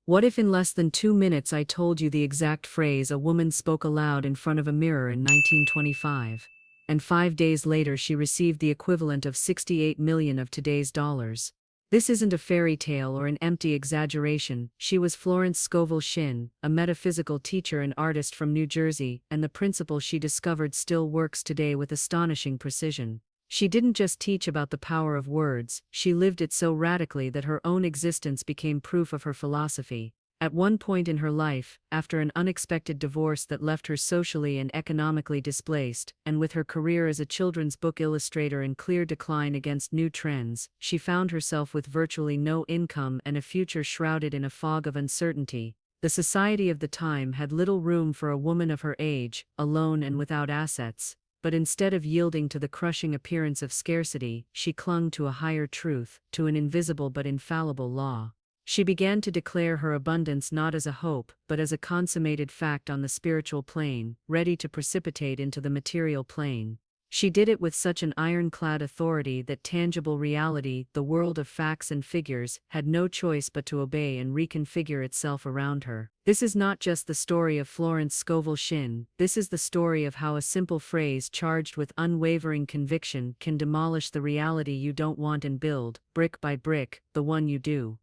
What if in less than 2 minutes I told you the exact phrase a woman spoke aloud in front of a mirror in 1925, and 5 days later she received the equivalent of 68 million of today's dollars? This isn't a fairy tale or an empty exaggeration. She was Florence Scovel Shinn, a metaphysical teacher and artist from New Jersey, and the principle she discovered still works today with astonishing precision. She didn't just teach about the power of words, she lived it so radically that her own existence became proof of her philosophy. At one point in her life, after an unexpected divorce that left her socially and economically displaced, and with her career as a children's book illustrator in clear decline against new trends, she found herself with virtually no income and a future shrouded in a fog of uncertainty. The society of the time had little room for a woman of her age, alone and without assets. But instead of yielding to the crushing appearance of scarcity, she clung to a higher truth, to an invisible but infallible law. She began to declare her abundance not as a hope, but as a consummated fact on the spiritual plane, ready to precipitate into the material plane. She did it with such an ironclad authority that tangible reality, the world of facts and figures, had no choice but to obey and reconfigure itself around her. This is not just the story of Florence Scovel Shinn, this is the story of how a simple phrase charged with unwavering conviction can demolish the reality you don't want and build, brick by brick, the one you do.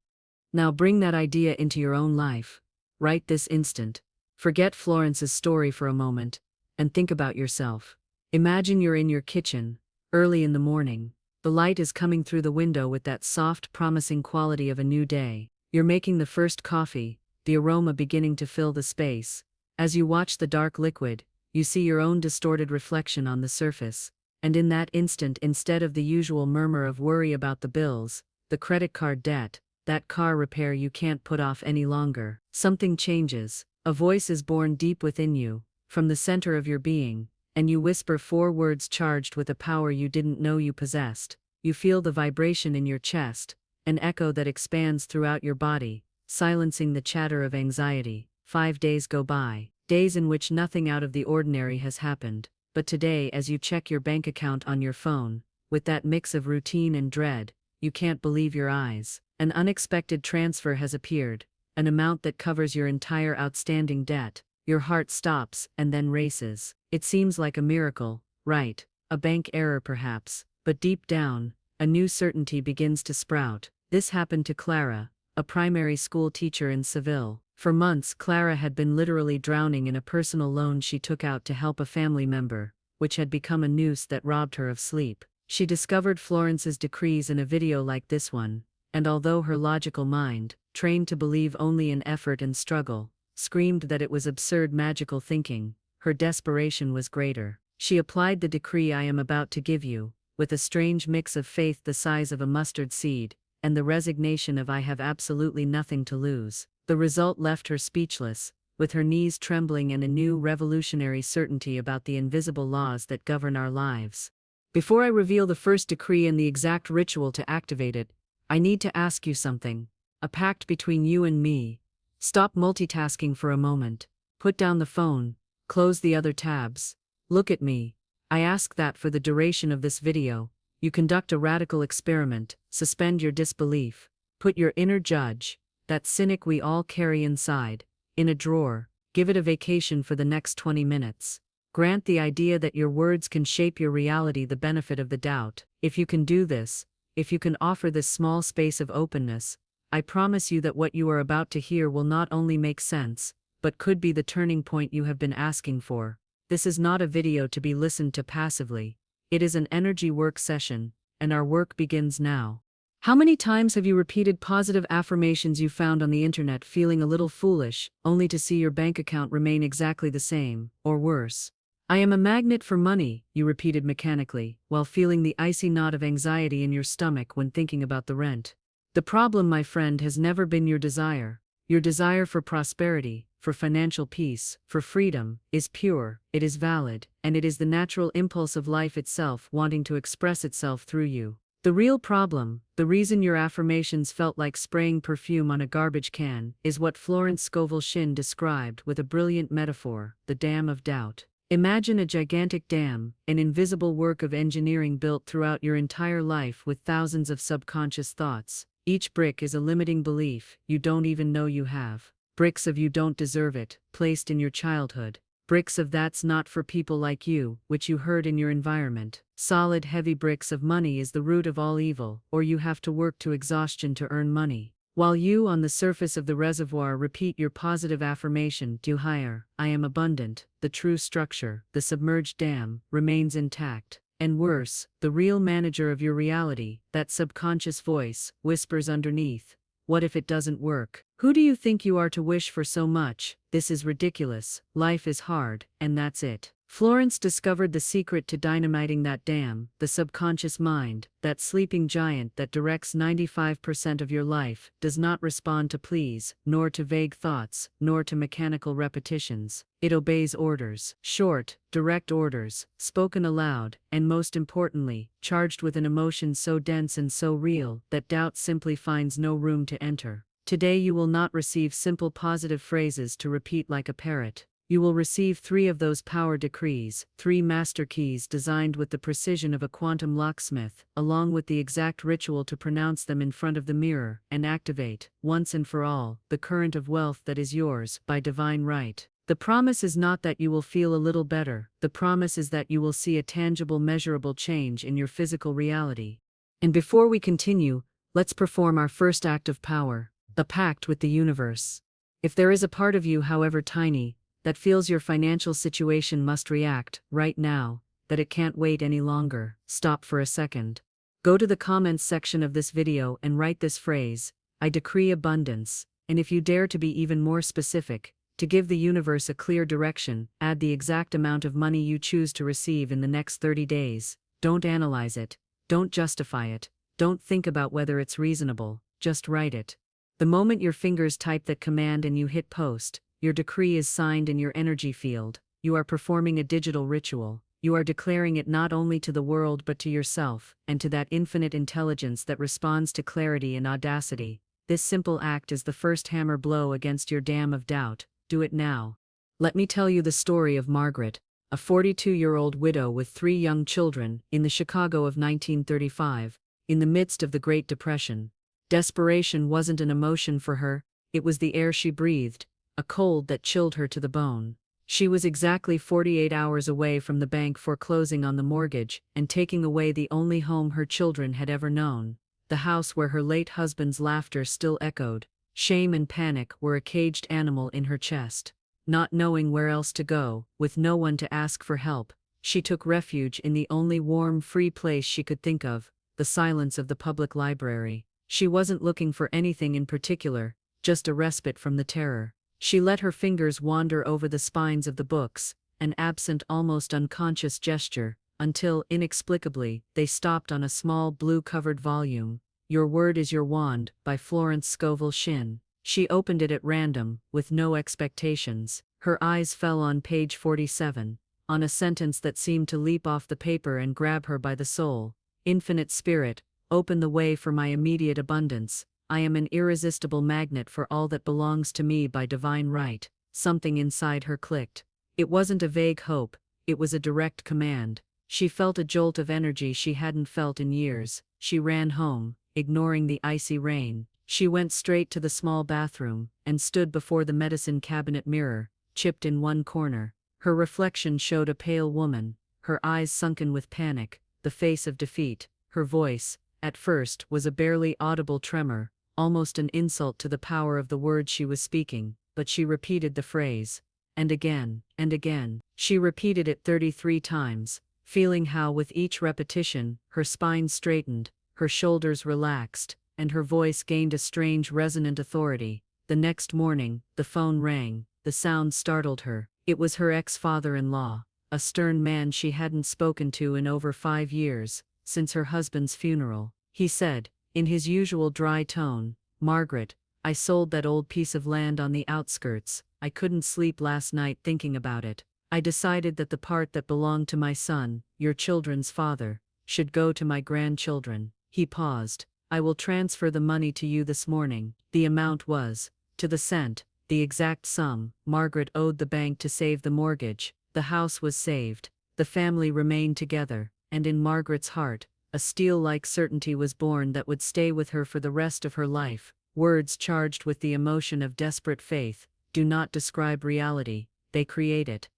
Now bring that idea into your own life. Right this instant. Forget Florence's story for a moment, and think about yourself. Imagine you're in your kitchen, early in the morning. The light is coming through the window with that soft, promising quality of a new day. You're making the first coffee, the aroma beginning to fill the space. As you watch the dark liquid, you see your own distorted reflection on the surface. And in that instant, instead of the usual murmur of worry about the bills, the credit card debt, that car repair you can't put off any longer, something changes. A voice is born deep within you, from the center of your being. And you whisper 4 words charged with a power you didn't know you possessed. You feel the vibration in your chest, an echo that expands throughout your body, silencing the chatter of anxiety. 5 days go by, days in which nothing out of the ordinary has happened. But today, as you check your bank account on your phone, with that mix of routine and dread, you can't believe your eyes. An unexpected transfer has appeared, an amount that covers your entire outstanding debt. Your heart stops and then races. It seems like a miracle, right? A bank error perhaps, but deep down, a new certainty begins to sprout. This happened to Clara, a primary school teacher in Seville. For months, Clara had been literally drowning in a personal loan she took out to help a family member, which had become a noose that robbed her of sleep. She discovered Florence's decrees in a video like this one, and although her logical mind, trained to believe only in effort and struggle, screamed that it was absurd magical thinking, her desperation was greater. She applied the decree I am about to give you, with a strange mix of faith the size of a mustard seed, and the resignation of I have absolutely nothing to lose. The result left her speechless, with her knees trembling and a new revolutionary certainty about the invisible laws that govern our lives. Before I reveal the first decree and the exact ritual to activate it, I need to ask you something. A pact between you and me. Stop multitasking for a moment. Put down the phone. Close the other tabs. Look at me. I ask that for the duration of this video, you conduct a radical experiment, suspend your disbelief, put your inner judge, that cynic we all carry inside, in a drawer, give it a vacation for the next 20 minutes. Grant the idea that your words can shape your reality the benefit of the doubt. If you can do this, if you can offer this small space of openness, I promise you that what you are about to hear will not only make sense, but could be the turning point you have been asking for. This is not a video to be listened to passively. It is an energy work session, and our work begins now. How many times have you repeated positive affirmations you found on the internet feeling a little foolish, only to see your bank account remain exactly the same, or worse? I am a magnet for money, you repeated mechanically, while feeling the icy knot of anxiety in your stomach when thinking about the rent. The problem, my friend, has never been your desire. Your desire for prosperity, for financial peace, for freedom, is pure, it is valid, and it is the natural impulse of life itself wanting to express itself through you. The real problem, the reason your affirmations felt like spraying perfume on a garbage can, is what Florence Scovel Shinn described with a brilliant metaphor: the dam of doubt. Imagine a gigantic dam, an invisible work of engineering built throughout your entire life with thousands of subconscious thoughts, Each brick is a limiting belief you don't even know you have. Bricks of "you don't deserve it," placed in your childhood. Bricks of "that's not for people like you," which you heard in your environment. Solid, heavy bricks of "money is the root of all evil," or "you have to work to exhaustion to earn money." While you, on the surface of the reservoir, repeat your positive affirmation, "Do higher, I am abundant," the true structure, the submerged dam, remains intact. And worse, the real manager of your reality, that subconscious voice, whispers underneath, "What if it doesn't work? Who do you think you are to wish for so much? This is ridiculous, life is hard, and that's it." Florence discovered the secret to dynamiting that dam, the subconscious mind, that sleeping giant that directs 95% of your life, does not respond to pleas, nor to vague thoughts, nor to mechanical repetitions. It obeys orders, short, direct orders, spoken aloud, and most importantly, charged with an emotion so dense and so real that doubt simply finds no room to enter. Today you will not receive simple positive phrases to repeat like a parrot. You will receive 3 of those power decrees, 3 master keys designed with the precision of a quantum locksmith, along with the exact ritual to pronounce them in front of the mirror and activate, once and for all, the current of wealth that is yours by divine right. The promise is not that you will feel a little better, the promise is that you will see a tangible, measurable change in your physical reality. And before we continue, let's perform our first act of power, a pact with the universe. If there is a part of you, however tiny, that feels your financial situation must react, right now, that it can't wait any longer, stop for a second. Go to the comments section of this video and write this phrase, "I decree abundance," and if you dare to be even more specific, to give the universe a clear direction, add the exact amount of money you choose to receive in the next 30 days. Don't analyze it, don't justify it, don't think about whether it's reasonable, just write it. The moment your fingers type that command and you hit post, your decree is signed in your energy field. You are performing a digital ritual. You are declaring it not only to the world but to yourself, and to that infinite intelligence that responds to clarity and audacity. This simple act is the first hammer blow against your dam of doubt. Do it now. Let me tell you the story of Margaret, a 42-year-old widow with 3 young children, in the Chicago of 1935, in the midst of the Great Depression. Desperation wasn't an emotion for her, it was the air she breathed, a cold that chilled her to the bone. She was exactly 48 hours away from the bank foreclosing on the mortgage and taking away the only home her children had ever known, the house where her late husband's laughter still echoed. Shame and panic were a caged animal in her chest. Not knowing where else to go, with no one to ask for help, she took refuge in the only warm, free place she could think of, the silence of the public library. She wasn't looking for anything in particular, just a respite from the terror. She let her fingers wander over the spines of the books, an absent, almost unconscious gesture, until, inexplicably, they stopped on a small blue-covered volume, "Your Word is Your Wand," by Florence Scovel Shinn. She opened it at random, with no expectations. Her eyes fell on page 47, on a sentence that seemed to leap off the paper and grab her by the soul. "Infinite Spirit, open the way for my immediate abundance. I am an irresistible magnet for all that belongs to me by divine right." Something inside her clicked. It wasn't a vague hope, it was a direct command. She felt a jolt of energy she hadn't felt in years. She ran home, ignoring the icy rain. She went straight to the small bathroom, and stood before the medicine cabinet mirror, chipped in one corner. Her reflection showed a pale woman, her eyes sunken with panic, the face of defeat. Her voice, at first, was a barely audible tremor, almost an insult to the power of the words she was speaking, but she repeated the phrase. And again, and again. She repeated it 33 times, feeling how with each repetition, her spine straightened, her shoulders relaxed, and her voice gained a strange resonant authority. The next morning, the phone rang. The sound startled her. It was her ex-father-in-law, a stern man she hadn't spoken to in over 5 years, since her husband's funeral. He said, in his usual dry tone, "Margaret, I sold that old piece of land on the outskirts. I couldn't sleep last night thinking about it. I decided that the part that belonged to my son, your children's father, should go to my grandchildren." He paused. "I will transfer the money to you this morning." The amount was, to the cent, the exact sum Margaret owed the bank to save the mortgage. The house was saved. The family remained together, and in Margaret's heart, A steel-like certainty was born that would stay with her for the rest of her life. Words charged with the emotion of desperate faith do not describe reality, they create it.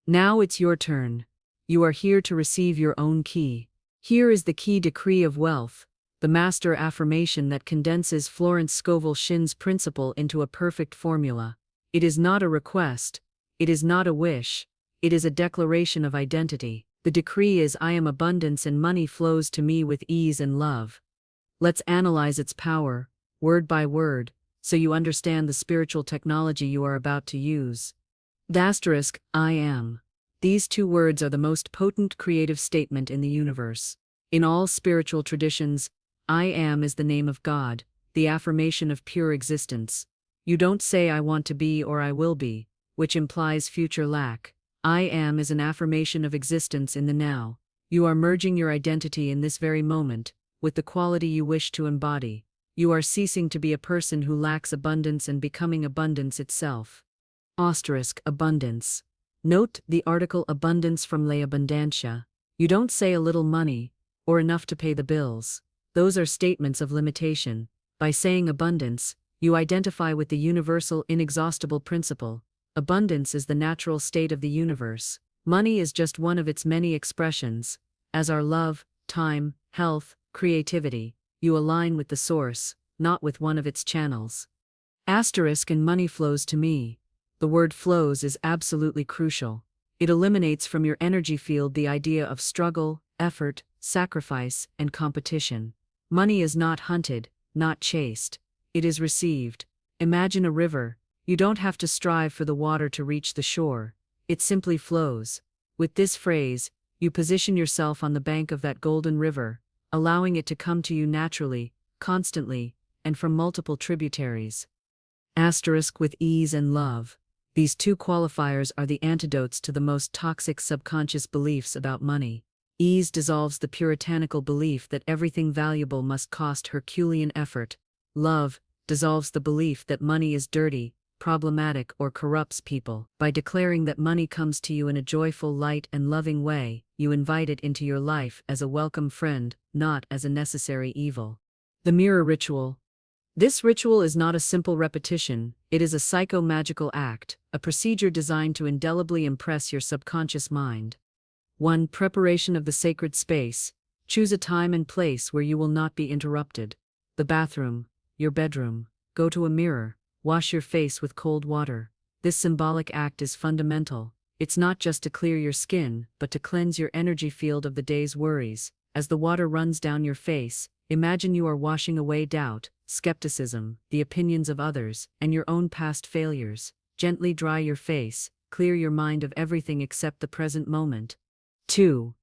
Now it's your turn. You are here to receive your own key. Here is the key decree of wealth, the master affirmation that condenses Florence Scovel Shinn's principle into a perfect formula. It is not a request. It is not a wish. It is a declaration of identity. The decree is, I am abundance and money flows to me with ease and love. Let's analyze its power, word by word, so you understand the spiritual technology you are about to use. Asterisk, I am. These two words are the most potent creative statement in the universe. In all spiritual traditions, I am is the name of God, the affirmation of pure existence. You don't say I want to be or I will be, which implies future lack. I am is an affirmation of existence in the now. You are merging your identity in this very moment with the quality you wish to embody. You are ceasing to be a person who lacks abundance and becoming abundance itself. Asterisk, abundance. Note the article abundance from le abundancia. You don't say a little money, or enough to pay the bills. Those are statements of limitation. By saying abundance, you identify with the universal inexhaustible principle. Abundance is the natural state of the universe. Money is just one of its many expressions, as are love, time, health, creativity. You align with the source, not with one of its channels. Asterisk, and money flows to me. The word flows is absolutely crucial. It eliminates from your energy field the idea of struggle, effort, sacrifice, and competition. Money is not hunted, not chased. It is received. Imagine a river. You don't have to strive for the water to reach the shore. It simply flows. With this phrase, you position yourself on the bank of that golden river, allowing it to come to you naturally, constantly, and from multiple tributaries. Asterisk, with ease and love. These two qualifiers are the antidotes to the most toxic subconscious beliefs about money. Ease dissolves the puritanical belief that everything valuable must cost Herculean effort. Love dissolves the belief that money is dirty, problematic, or corrupts people. By declaring that money comes to you in a joyful, light, and loving way, you invite it into your life as a welcome friend, not as a necessary evil. The mirror ritual. This ritual is not a simple repetition, it is a psycho-magical act, a procedure designed to indelibly impress your subconscious mind. 1. Preparation of the sacred space. Choose a time and place where you will not be interrupted. The bathroom, your bedroom. Go to a mirror. Wash your face with cold water. This symbolic act is fundamental. It's not just to clear your skin, but to cleanse your energy field of the day's worries. As the water runs down your face, imagine you are washing away doubt, skepticism, the opinions of others, and your own past failures. Gently dry your face, clear your mind of everything except the present moment. 2.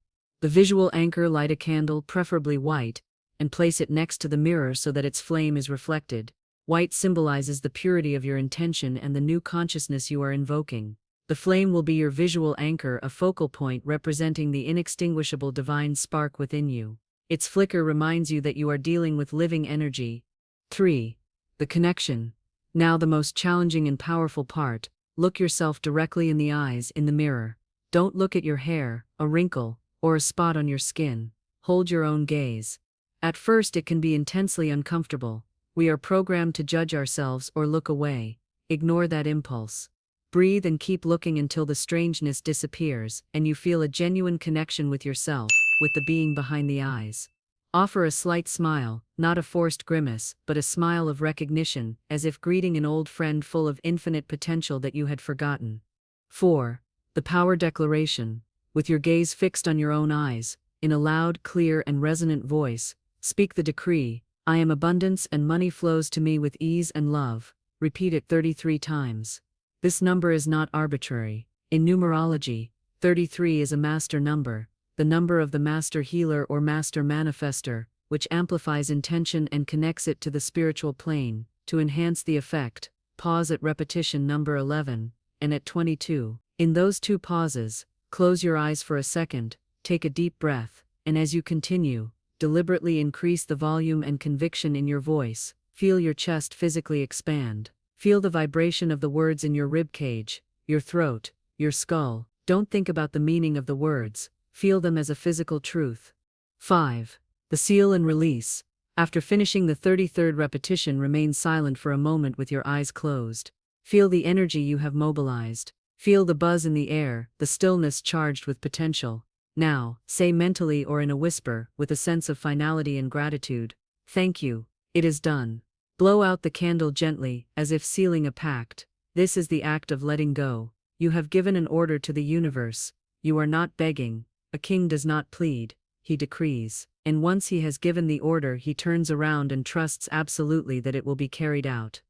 The visual anchor. Light a candle, preferably white, and place it next to the mirror so that its flame is reflected. White symbolizes the purity of your intention and the new consciousness you are invoking. The flame will be your visual anchor, a focal point representing the inextinguishable divine spark within you. Its flicker reminds you that you are dealing with living energy. 3. The connection. Now the most challenging and powerful part. Look yourself directly in the eyes in the mirror. Don't look at your hair, a wrinkle, or a spot on your skin. Hold your own gaze. At first it can be intensely uncomfortable. We are programmed to judge ourselves or look away. Ignore that impulse. Breathe and keep looking until the strangeness disappears and you feel a genuine connection with yourself, with the being behind the eyes. Offer a slight smile, not a forced grimace, but a smile of recognition, as if greeting an old friend full of infinite potential that you had forgotten. 4. The power declaration. With your gaze fixed on your own eyes, in a loud, clear, and resonant voice, speak the decree. I am abundance and money flows to me with ease and love. Repeat it 33 times. This number is not arbitrary. In numerology, 33 is a master number, the number of the master healer or master manifester, which amplifies intention and connects it to the spiritual plane. To enhance the effect, pause at repetition number 11, and at 22. In those two pauses, close your eyes for a second, take a deep breath, and as you continue, deliberately increase the volume and conviction in your voice. Feel your chest physically expand. Feel the vibration of the words in your rib cage, your throat, your skull. Don't think about the meaning of the words. Feel them as a physical truth. 5. The seal and release. After finishing the 33rd repetition, remain silent for a moment with your eyes closed. Feel the energy you have mobilized. Feel the buzz in the air, the stillness charged with potential. Now, say mentally or in a whisper, with a sense of finality and gratitude, "Thank you. It is done." Blow out the candle gently, as if sealing a pact. This is the act of letting go. You have given an order to the universe. You are not begging. A king does not plead, he decrees. And once he has given the order, he turns around and trusts absolutely that it will be carried out.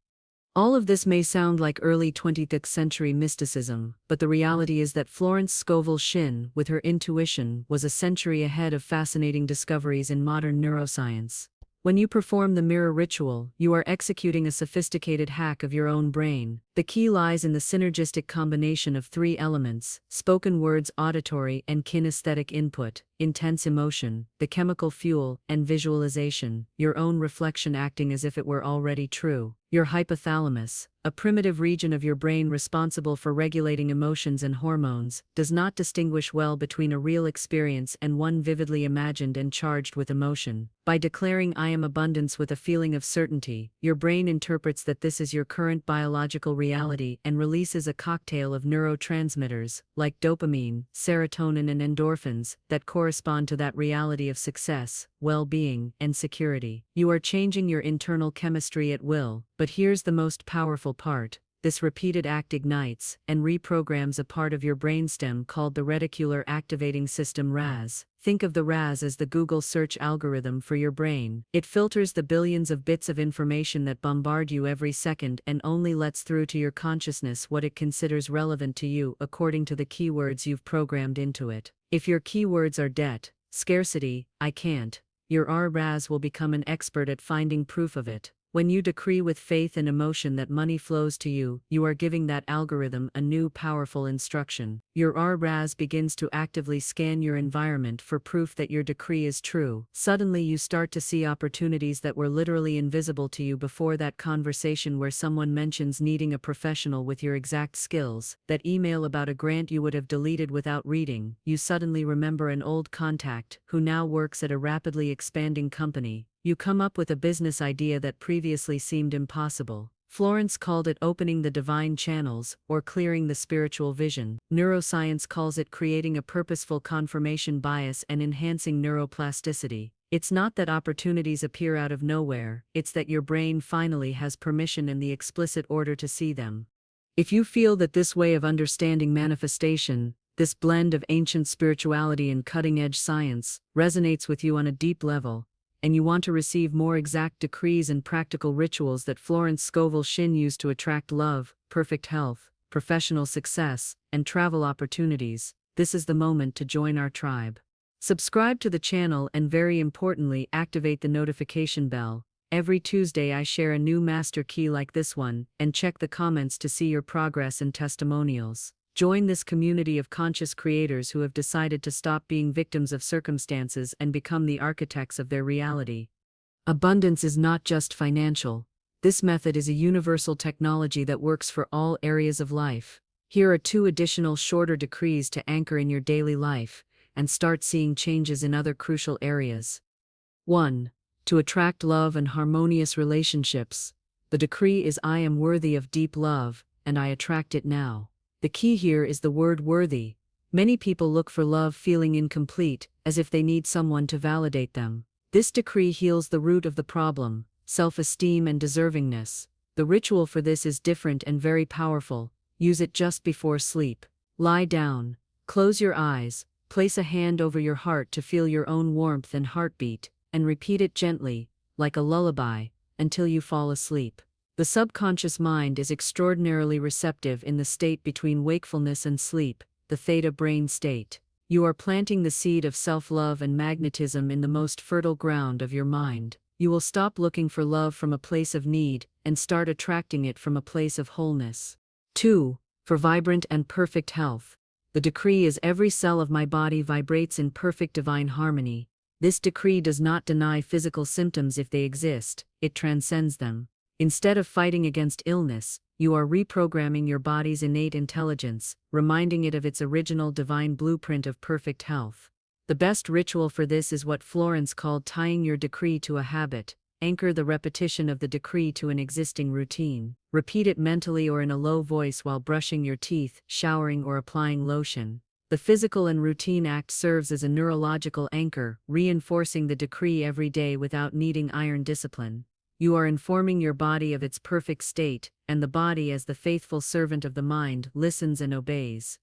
All of this may sound like early 20th century mysticism, but the reality is that Florence Scovel Shinn, with her intuition, was a century ahead of fascinating discoveries in modern neuroscience. When you perform the mirror ritual, you are executing a sophisticated hack of your own brain. The key lies in the synergistic combination of three elements: spoken words, auditory and kinesthetic input, intense emotion, the chemical fuel, and visualization, your own reflection acting as if it were already true. Your hypothalamus, a primitive region of your brain responsible for regulating emotions and hormones, does not distinguish well between a real experience and one vividly imagined and charged with emotion. By declaring "I am abundance" with a feeling of certainty, your brain interprets that this is your current biological reality and releases a cocktail of neurotransmitters, like dopamine, serotonin, and endorphins, that correspond to that reality of success, well-being, and security. You are changing your internal chemistry at will, but here's the most powerful part. This repeated act ignites and reprograms a part of your brainstem called the Reticular Activating System (RAS). Think of the RAS as the Google search algorithm for your brain. It filters the billions of bits of information that bombard you every second and only lets through to your consciousness what it considers relevant to you according to the keywords you've programmed into it. If your keywords are debt, scarcity, I can't, your RAS will become an expert at finding proof of it. When you decree with faith and emotion that money flows to you, you are giving that algorithm a new powerful instruction. Your RAS begins to actively scan your environment for proof that your decree is true. Suddenly you start to see opportunities that were literally invisible to you before: that conversation where someone mentions needing a professional with your exact skills, that email about a grant you would have deleted without reading. You suddenly remember an old contact who now works at a rapidly expanding company. You come up with a business idea that previously seemed impossible. Florence called it opening the divine channels, or clearing the spiritual vision. Neuroscience calls it creating a purposeful confirmation bias and enhancing neuroplasticity. It's not that opportunities appear out of nowhere, it's that your brain finally has permission and the explicit order to see them. If you feel that this way of understanding manifestation, this blend of ancient spirituality and cutting-edge science, resonates with you on a deep level, and you want to receive more exact decrees and practical rituals that Florence Scovel Shinn used to attract love, perfect health, professional success, and travel opportunities, this is the moment to join our tribe. Subscribe to the channel and, very importantly, activate the notification bell. Every Tuesday I share a new master key like this one, and check the comments to see your progress and testimonials. Join this community of conscious creators who have decided to stop being victims of circumstances and become the architects of their reality. Abundance is not just financial. This method is a universal technology that works for all areas of life. Here are 2 additional shorter decrees to anchor in your daily life and start seeing changes in other crucial areas. 1. To attract love and harmonious relationships. The decree is: I am worthy of deep love, and I attract it now. The key here is the word worthy. Many people look for love feeling incomplete, as if they need someone to validate them. This decree heals the root of the problem: self-esteem and deservingness. The ritual for this is different and very powerful. Use it just before sleep. Lie down, close your eyes, place a hand over your heart to feel your own warmth and heartbeat, and repeat it gently, like a lullaby, until you fall asleep. The subconscious mind is extraordinarily receptive in the state between wakefulness and sleep, the theta brain state. You are planting the seed of self-love and magnetism in the most fertile ground of your mind. You will stop looking for love from a place of need and start attracting it from a place of wholeness. 2. For vibrant and perfect health. The decree is: every cell of my body vibrates in perfect divine harmony. This decree does not deny physical symptoms if they exist, it transcends them. Instead of fighting against illness, you are reprogramming your body's innate intelligence, reminding it of its original divine blueprint of perfect health. The best ritual for this is what Florence called tying your decree to a habit. Anchor the repetition of the decree to an existing routine. Repeat it mentally or in a low voice while brushing your teeth, showering, or applying lotion. The physical and routine act serves as a neurological anchor, reinforcing the decree every day without needing iron discipline. You are informing your body of its perfect state, and the body, as the faithful servant of the mind, listens and obeys.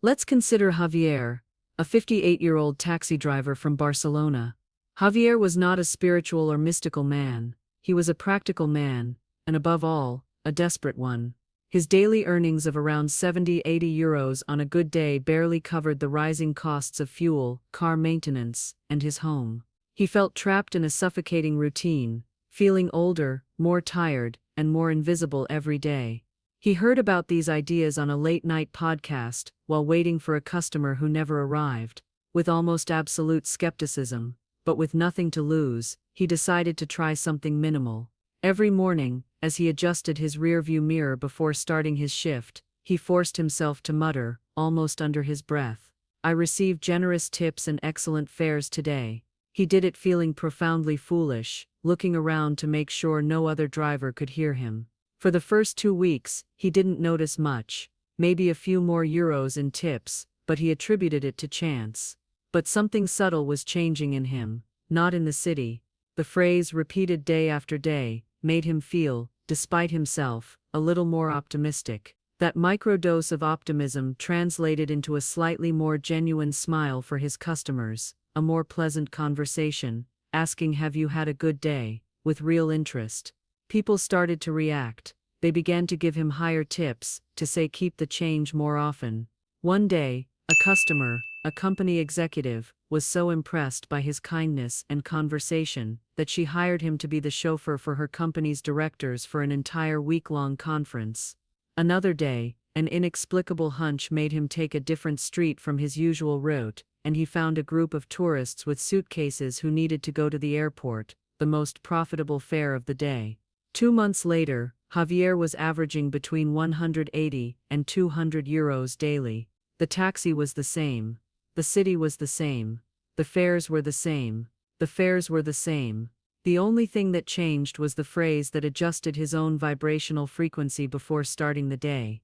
Let's consider Javier, a 58-year-old taxi driver from Barcelona. Javier was not a spiritual or mystical man. He was a practical man, and above all, a desperate one. His daily earnings of around 70–80 euros on a good day barely covered the rising costs of fuel, car maintenance, and his home. He felt trapped in a suffocating routine, feeling older, more tired, and more invisible every day. He heard about these ideas on a late-night podcast while waiting for a customer who never arrived. With almost absolute skepticism, but with nothing to lose, he decided to try something minimal. Every morning, as he adjusted his rearview mirror before starting his shift, he forced himself to mutter, almost under his breath, "I received generous tips and excellent fares today." He did it feeling profoundly foolish, looking around to make sure no other driver could hear him. For the first 2 weeks, he didn't notice much, maybe a few more euros in tips, but he attributed it to chance. But something subtle was changing in him, not in the city. The phrase, repeated day after day, made him feel, despite himself, a little more optimistic. That microdose of optimism translated into a slightly more genuine smile for his customers, a more pleasant conversation, asking "Have you had a good day?" with real interest. People started to react. They began to give him higher tips, to say keep the change more often. One day, a customer, a company executive, was so impressed by his kindness and conversation that she hired him to be the chauffeur for her company's directors for an entire week-long conference. Another day, an inexplicable hunch made him take a different street from his usual route, and he found a group of tourists with suitcases who needed to go to the airport, the most profitable fare of the day. 2 months later, Javier was averaging between 180 and 200 euros daily. The taxi was the same. The city was the same. The fares were the same. The fares were the same. The only thing that changed was the phrase that adjusted his own vibrational frequency before starting the day.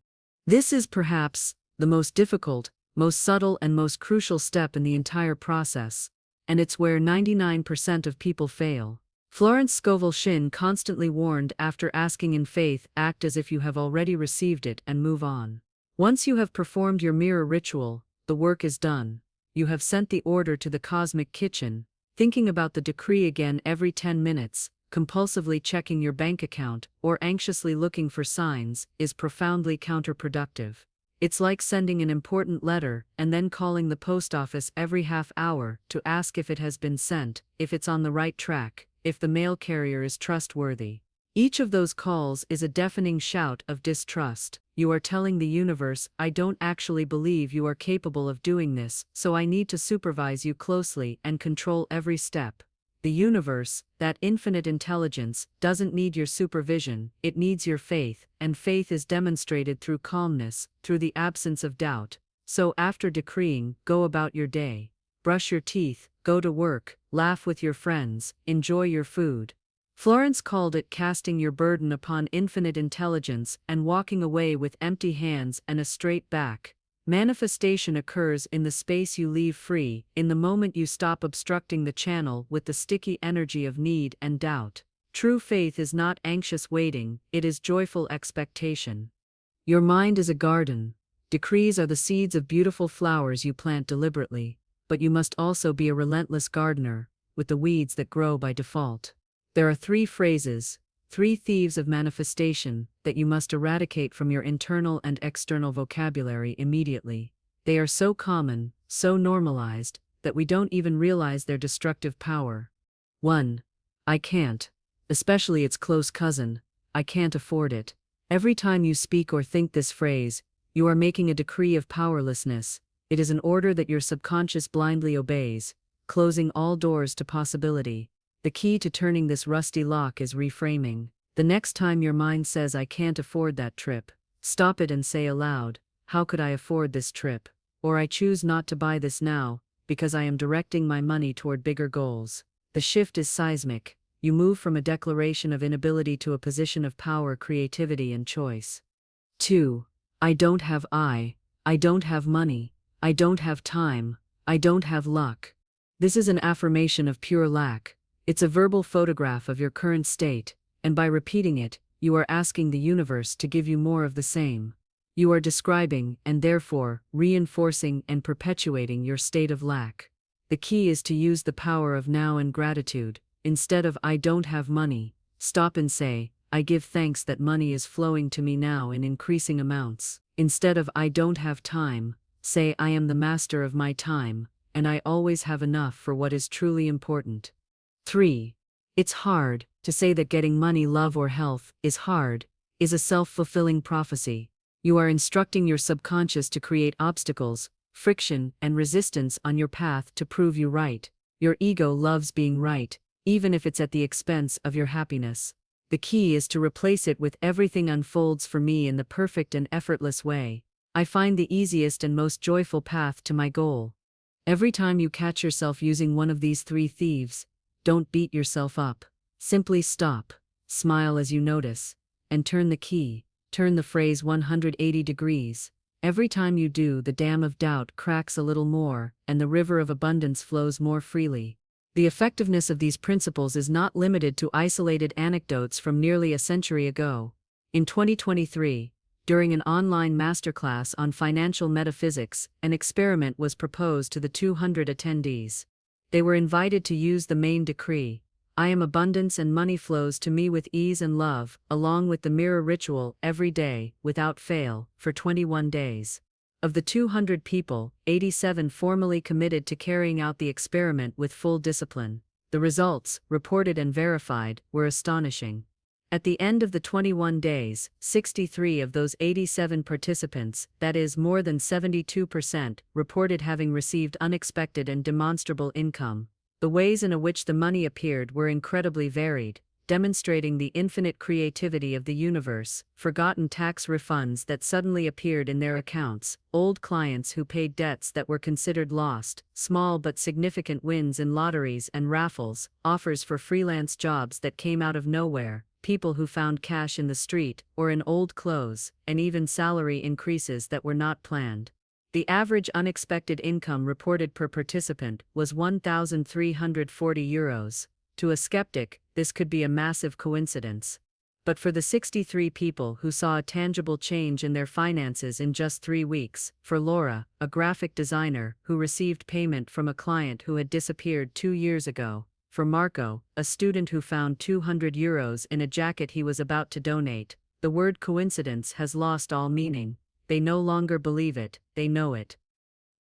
This is perhaps the most difficult, most subtle, and most crucial step in the entire process, and it's where 99% of people fail. Florence Scovel Shinn constantly warned, after asking in faith, act as if you have already received it and move on. Once you have performed your mirror ritual, the work is done. You have sent the order to the cosmic kitchen. Thinking about the decree again every 10 minutes, compulsively checking your bank account, or anxiously looking for signs, is profoundly counterproductive. It's like sending an important letter and then calling the post office every half hour to ask if it has been sent, if it's on the right track, if the mail carrier is trustworthy. Each of those calls is a deafening shout of distrust. You are telling the universe, I don't actually believe you are capable of doing this, so I need to supervise you closely and control every step. The universe, that infinite intelligence, doesn't need your supervision, it needs your faith, and faith is demonstrated through calmness, through the absence of doubt. So after decreeing, go about your day. Brush your teeth, go to work, laugh with your friends, enjoy your food. Florence called it casting your burden upon infinite intelligence and walking away with empty hands and a straight back. Manifestation occurs in the space you leave free, in the moment you stop obstructing the channel with the sticky energy of need and doubt. True faith is not anxious waiting, it is joyful expectation. Your mind is a garden. Decrees are the seeds of beautiful flowers you plant deliberately, but you must also be a relentless gardener, with the weeds that grow by default. There are 3 phrases, 3 thieves of manifestation, that you must eradicate from your internal and external vocabulary immediately. They are so common, so normalized, that we don't even realize their destructive power. 1. I can't. Especially its close cousin, I can't afford it. Every time you speak or think this phrase, you are making a decree of powerlessness. It is an order that your subconscious blindly obeys, closing all doors to possibility. The key to turning this rusty lock is reframing. The next time your mind says I can't afford that trip, stop it and say aloud, how could I afford this trip? Or I choose not to buy this now. because I am directing my money toward bigger goals. The shift is seismic. You move from a declaration of inability to a position of power, creativity, and choice. 2. I don't have money, I don't have time, I don't have luck. This is an affirmation of pure lack. It's a verbal photograph of your current state, and by repeating it, you are asking the universe to give you more of the same. You are describing, and therefore, reinforcing and perpetuating your state of lack. The key is to use the power of now and gratitude. Instead of "I don't have money," stop and say, "I give thanks that money is flowing to me now in increasing amounts." Instead of "I don't have time," say, "I am the master of my time, and I always have enough for what is truly important." 3. It's hard to say that getting money, love, or health is hard, is a self-fulfilling prophecy. You are instructing your subconscious to create obstacles, friction, and resistance on your path to prove you right. Your ego loves being right, even if it's at the expense of your happiness. The key is to replace it with "everything unfolds for me in the perfect and effortless way. I find the easiest and most joyful path to my goal." Every time you catch yourself using one of these 3 thieves, don't beat yourself up. Simply stop, smile as you notice, and turn the key, turn the phrase 180 degrees. Every time you do, the dam of doubt cracks a little more, and the river of abundance flows more freely. The effectiveness of these principles is not limited to isolated anecdotes from nearly a century ago. In 2023, during an online masterclass on financial metaphysics, an experiment was proposed to the 200 attendees. They were invited to use the main decree, "I am abundance and money flows to me with ease and love," along with the mirror ritual every day, without fail, for 21 days. Of the 200 people, 87 formally committed to carrying out the experiment with full discipline. The results, reported and verified, were astonishing. At the end of the 21 days, 63 of those 87 participants, that is more than 72%, reported having received unexpected and demonstrable income. The ways in which the money appeared were incredibly varied, demonstrating the infinite creativity of the universe. Forgotten tax refunds that suddenly appeared in their accounts, old clients who paid debts that were considered lost, small but significant wins in lotteries and raffles, offers for freelance jobs that came out of nowhere, people who found cash in the street or in old clothes, and even salary increases that were not planned. The average unexpected income reported per participant was €1,340. To a skeptic, this could be a massive coincidence. But for the 63 people who saw a tangible change in their finances in just 3 weeks, for Laura, a graphic designer who received payment from a client who had disappeared 2 years ago, for Marco, a student who found €200 in a jacket he was about to donate, the word coincidence has lost all meaning. They no longer believe it, they know it.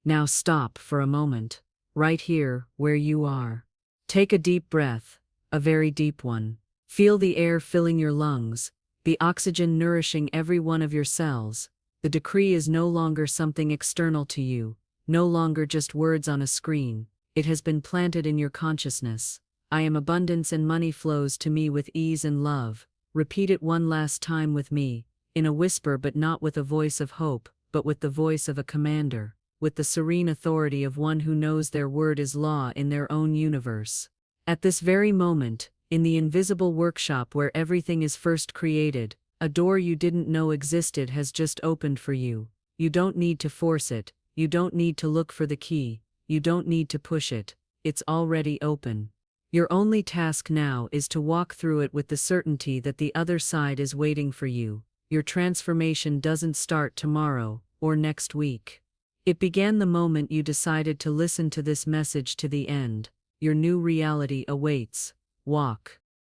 Now stop for a moment, right here, where you are. Take a deep breath, a very deep one. Feel the air filling your lungs, the oxygen nourishing every one of your cells. The decree is no longer something external to you, no longer just words on a screen. It has been planted in your consciousness. I am abundance and money flows to me with ease and love. Repeat it one last time with me, in a whisper, but not with a voice of hope, but with the voice of a commander, with the serene authority of one who knows their word is law in their own universe. At this very moment, in the invisible workshop where everything is first created, a door you didn't know existed has just opened for you. You don't need to force it, you don't need to look for the key, you don't need to push it. It's already open. Your only task now is to walk through it with the certainty that the other side is waiting for you. Your transformation doesn't start tomorrow or next week. It began the moment you decided to listen to this message to the end. Your new reality awaits. Walk.